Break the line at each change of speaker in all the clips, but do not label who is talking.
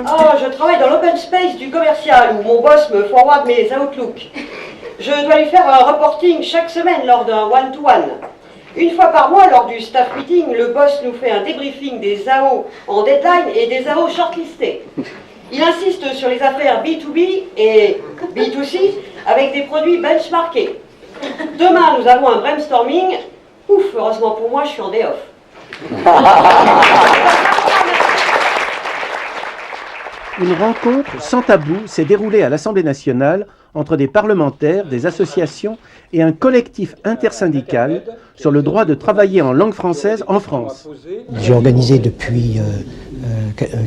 Ah, je travaille dans l'open space du commercial où mon boss me forward mes Outlook. Je dois lui faire un reporting chaque semaine lors d'un one-to-one. Une fois par mois, lors du staff meeting, le boss nous fait un débriefing des AO en deadline et des AO shortlistés. Il insiste sur les affaires B2B et B2C avec des produits benchmarkés. Demain, nous avons un brainstorming. Ouf, heureusement pour moi, je suis en day off.
Une rencontre sans tabou s'est déroulée à l'Assemblée nationale entre des parlementaires, des associations et un collectif intersyndical sur le droit de travailler en langue française en France.
J'ai organisé depuis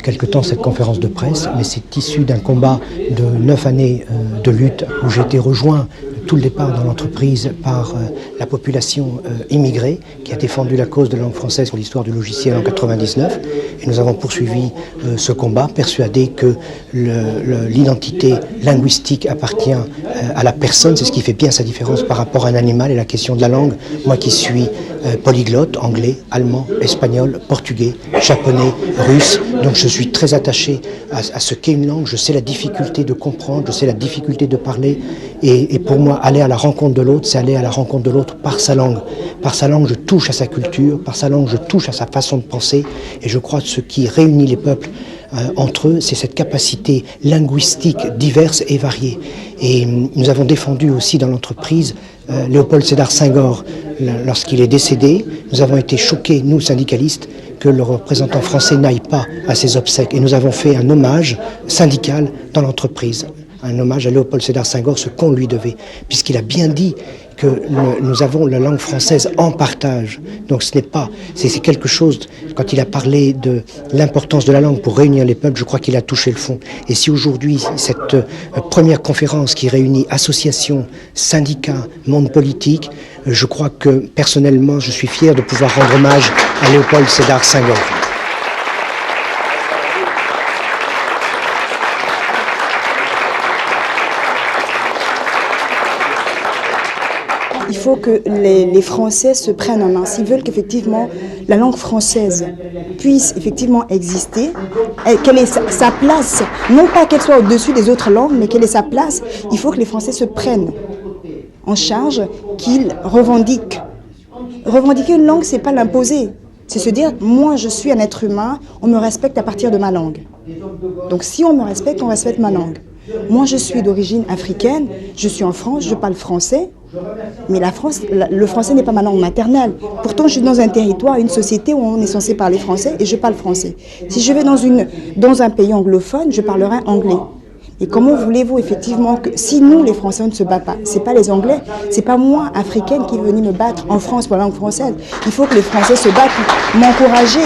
quelque temps cette conférence de presse, mais c'est issu d'un combat de 9 années de lutte où j'ai été rejoint tout le départ dans l'entreprise par la population immigrée qui a défendu la cause de la langue française pour l'histoire du logiciel en 99. Et nous avons poursuivi ce combat, persuadés que l'identité linguistique appartient à la personne. C'est ce qui fait bien sa différence par rapport à un animal. Et la question de la langue, moi qui suis polyglotte, anglais, allemand, espagnol, portugais, japonais, russe, donc je suis très attaché à ce qu'est une langue. Je sais la difficulté de comprendre, je sais la difficulté de parler. Et pour moi, aller à la rencontre de l'autre, c'est aller à la rencontre de l'autre par sa langue. Par sa langue, je touche à sa culture, par sa langue, je touche à sa façon de penser. Et je crois que ce qui réunit les peuples entre eux, c'est cette capacité linguistique diverse et variée. Et nous avons défendu aussi dans l'entreprise Léopold Sédar Senghor. Lorsqu'il est décédé, nous avons été choqués, nous syndicalistes, que le représentant français n'aille pas à ses obsèques. Et nous avons fait un hommage syndical dans l'entreprise. Un hommage à Léopold Sédar Senghor, ce qu'on lui devait, puisqu'il a bien dit que nous avons la langue française en partage. Donc ce n'est pas, c'est quelque chose, quand il a parlé de l'importance de la langue pour réunir les peuples, je crois qu'il a touché le fond. Et si aujourd'hui, cette première conférence qui réunit associations, syndicats, monde politique, je crois que personnellement, je suis fier de pouvoir rendre hommage à Léopold Sédar Senghor.
Il faut que les Français se prennent en main. S'ils veulent qu'effectivement la langue française puisse effectivement exister, qu'elle ait sa place, non pas qu'elle soit au-dessus des autres langues, mais qu'elle ait sa place, il faut que les Français se prennent en charge, qu'ils revendiquent. Revendiquer une langue, c'est pas l'imposer. C'est se dire, moi je suis un être humain, on me respecte à partir de ma langue. Donc si on me respecte, on respecte ma langue. Moi je suis d'origine africaine, je suis en France, je parle français, mais le français n'est pas ma langue maternelle. Pourtant je suis dans un territoire, une société où on est censé parler français et je parle français. Si je vais dans un pays anglophone, je parlerai anglais. Et comment voulez-vous effectivement que, si nous les Français on ne se bat pas, c'est pas les Anglais, c'est pas moi, africaine, qui est venue me battre en France pour la langue française. Il faut que les Français se battent pour m'encourager.